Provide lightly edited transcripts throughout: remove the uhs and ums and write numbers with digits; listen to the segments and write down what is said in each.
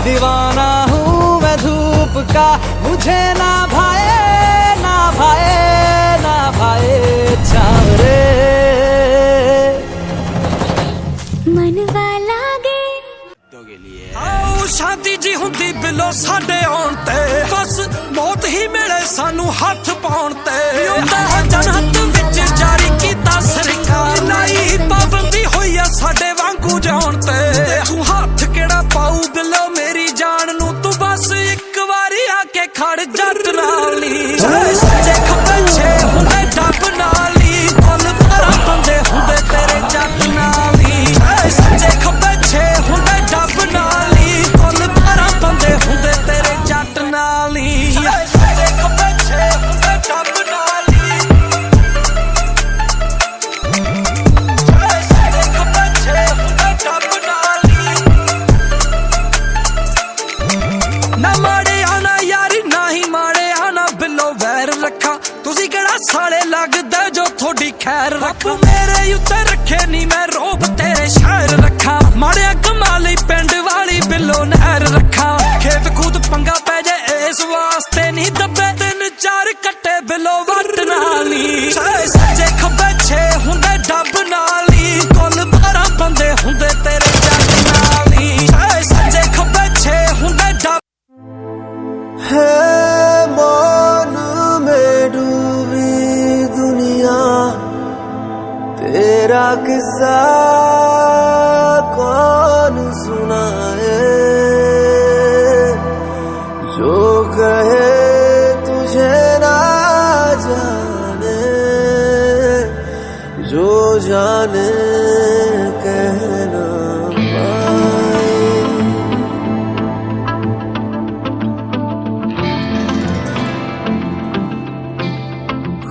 दीवाना हूँ मैं धूप का, मुझे ना भाए ना भाए ना भाए छाँव रे। मनवा लागे आओ शादी जी हुंदी बिलो साडे आउण ते, बस मौत ही मिले सानू हथ पाउण ते। जनहत विच जारी कीता सरकार, लाई पाबंदी होई आ साडे वांगू जाउण ते। तू हथ केड़ा पाऊ बिलो मेरी जान नू, तू बस एक वारी आके खड़ जट नाल नी। सच्चे खब्बे छे हुंदे डब नाल नी, कुल 12 बंदे हुंदे तेरे जट नाल नी। सच्चे खब्बे छे हुंदे डब नाल नी, कुल 12 बंदे हुंदे तेरे जट नाल नी। सच्चे खब्बे छे हुंदे डब नाल नी, सच्चे खब्बे छे हुंदे डब नाल नी। ना माड़े आना यारी ना ही माड़े आना, बिलो वैर रखा तुसी केड़ा साले लगदा जो थोड़ी खैर रखा। मेरे उत्ते रखे नी मैं रोब तेरे शहर रखा, माड़े कमाली पिंड वाली बिलो नहर रखा। खेत कूद पंगा पै जाए इस वास्ते नी दबे, 3-4 कट्टे बिलो वट नाली। सच्चे खब्बे छे हुंदे डब नाली, कुल 12 बंदे हुंदे तेरे जट नाली। सच्चे खब्बे छे हुंदे डब। है मौन में डूबी दुनिया, तेरा किस्सा कौन सुनाए। जो कहे तुझे ना जाने, जो जाने कहना पाए।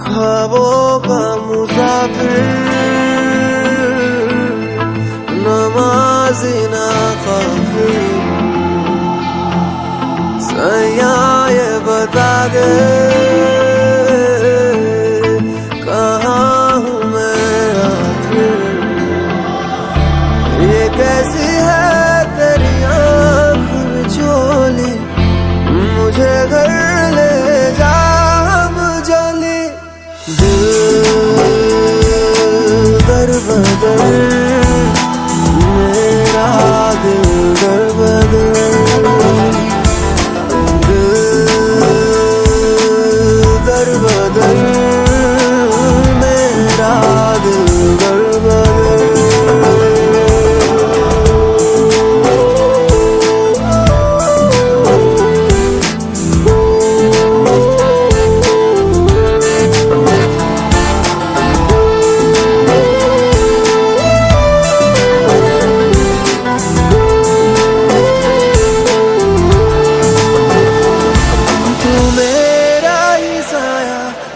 ख्वाबों का मुसाफिर, नमाज़ी ना काफिर, सैया ये बता दे कहाँ हूँ मैं आखिर। ये कैसी है तेरी आँख बिचोली, मुझे घर ले जा जली। दिल दर बदर मेरा दिल दर बदर, दिल दर बदर मेरा दिल दर बदर।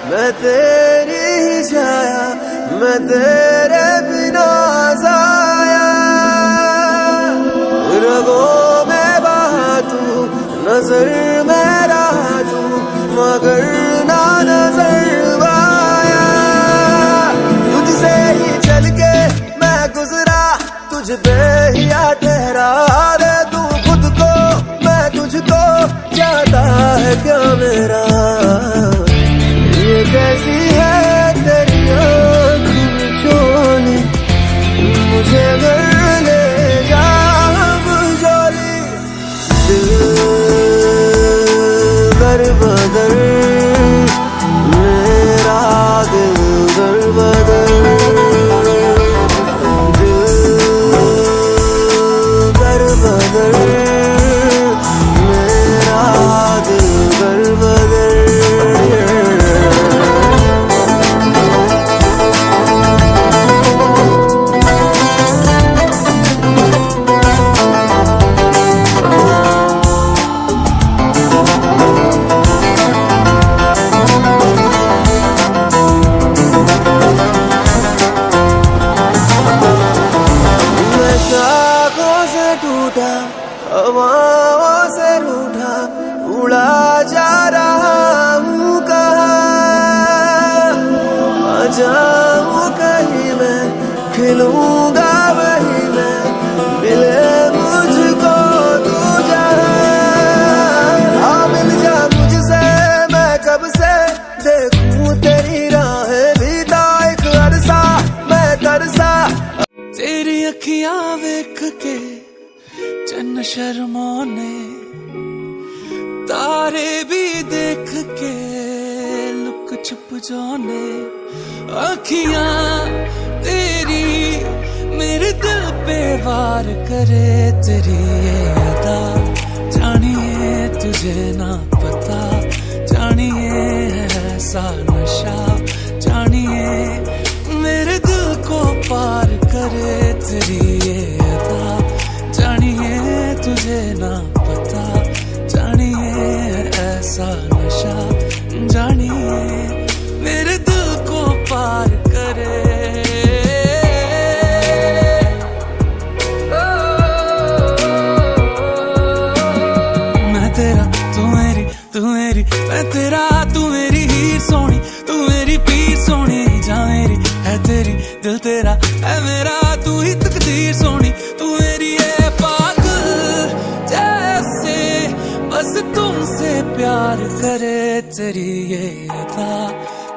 मैं तेरी ही छाया, मैं तेरे बिना साया। रगों में बहा तू, नजर में रहा तू, मगर ना नजर आया। तुझसे ही चल के मैं गुजरा, तुझ पे ही आ ठहरा। दे तू खुद को मैं तुझको, चाहता है क्या मेरा। ये कैसी है तेरी आँख बिचोली, मुझे घर ले जा जोली। दिल दर बदर मेरा दिल दर बदर, दिल दर बदर मेरा दिल दर बदर। हवाओं से रूठा उड़ा जा रहा हूँ कहाँ, आ जाऊँ कहीं मैं, खिलूंगा वहीं मैं, मिले मुझको तू जहाँ। शर्माने, तारे भी देख के लुक छुप जाने। आँखियां तेरी मेरे दिल पे वार करे, तेरी ये अदा जानिए तुझे ना पता, जानिए ऐसा नशा, जानिए मेरे दिल को पार करे, तेरी ये अदा जानिए तुझे ना पता, जानिए ऐसा नशा, जानिए मेरे दिल को पार करे। मैं तेरा तू मेरी मैं तेरा तू मेरी हीर सोनी, तू मेरी पीर सोनी, जा मेरी है तेरी दिल तेरा है मेरा, तू ही तकदीर सोनी, तू मेरी है पागल जैसे बस तुमसे प्यार करे, तेरी ये अदा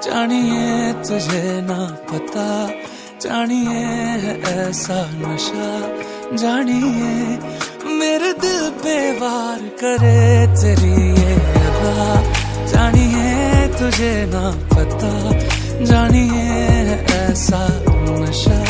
जानिए तुझे ना पता, जानिए ऐसा नशा, जानिए मेरे दिल पे वार करे, तेरी ये अदा जानिए तुझे ना पता, जानिए ऐसा नशा।